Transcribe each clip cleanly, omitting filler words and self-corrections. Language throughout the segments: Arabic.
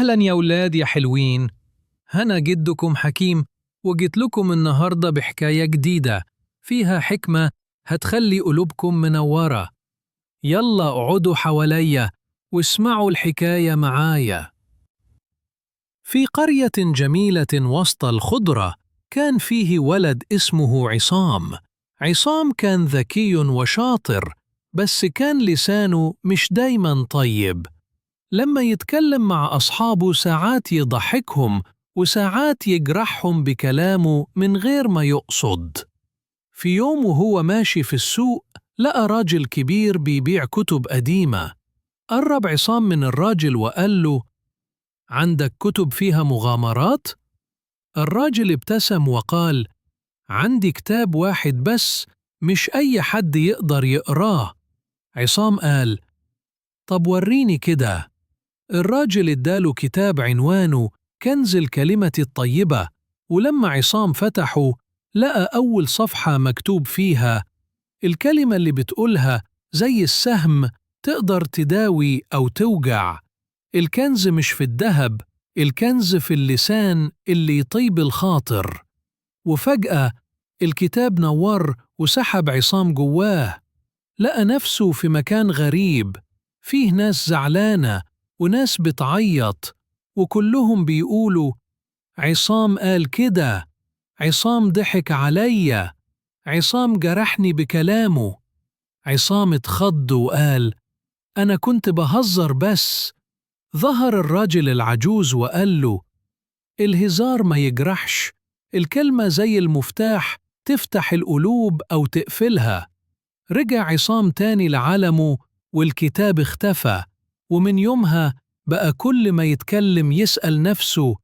أهلا يا ولاد يا حلوين. هنا جدكم حكيم، وجيت لكم النهاردة بحكاية جديدة فيها حكمة هتخلي قلوبكم منورة. يلا اقعدوا حواليا واسمعوا الحكاية معايا. في قرية جميلة وسط الخضرة كان فيه ولد اسمه عصام. عصام كان ذكي وشاطر، بس كان لسانه مش دايما طيب. لما يتكلم مع أصحابه ساعات يضحكهم وساعات يجرحهم بكلامه من غير ما يقصد. في يوم وهو ماشي في السوق لقى راجل كبير بيبيع كتب قديمة. قرب عصام من الراجل وقال له: عندك كتب فيها مغامرات؟ الراجل ابتسم وقال: عندي كتاب واحد بس مش أي حد يقدر يقراه. عصام قال: طب وريني كده. الراجل اداله كتاب عنوانه كنز الكلمة الطيبة، ولما عصام فتحه لقى أول صفحة مكتوب فيها: الكلمة اللي بتقولها زي السهم، تقدر تداوي أو توجع. الكنز مش في الذهب، الكنز في اللسان اللي يطيب الخاطر. وفجأة الكتاب نور وسحب عصام جواه. لقى نفسه في مكان غريب، فيه ناس زعلانة وناس بتعيط، وكلهم بيقولوا: عصام قال كده، عصام ضحك عليا، عصام جرحني بكلامه. عصام اتخض وقال: أنا كنت بهزر بس. ظهر الراجل العجوز وقال له: الهزار ما يجرحش، الكلمة زي المفتاح، تفتح القلوب أو تقفلها. رجع عصام تاني لعالمه والكتاب اختفى، ومن يومها بقى كل ما يتكلم يسأل نفسه: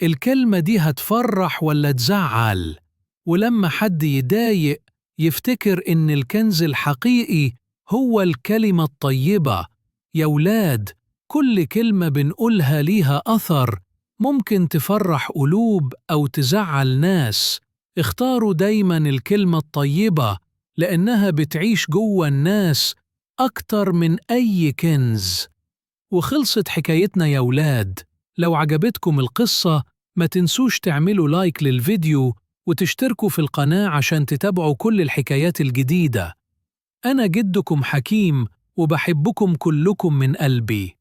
الكلمة دي هتفرح ولا تزعل؟ ولما حد يضايق يفتكر إن الكنز الحقيقي هو الكلمة الطيبة. يا ولاد، كل كلمة بنقولها ليها أثر، ممكن تفرح قلوب أو تزعل ناس. اختاروا دايما الكلمة الطيبة، لأنها بتعيش جوه الناس أكتر من أي كنز. وخلصت حكايتنا يا ولاد. لو عجبتكم القصة ما تنسوش تعملوا لايك للفيديو وتشتركوا في القناة عشان تتابعوا كل الحكايات الجديدة. أنا جدكم حكيم وبحبكم كلكم من قلبي.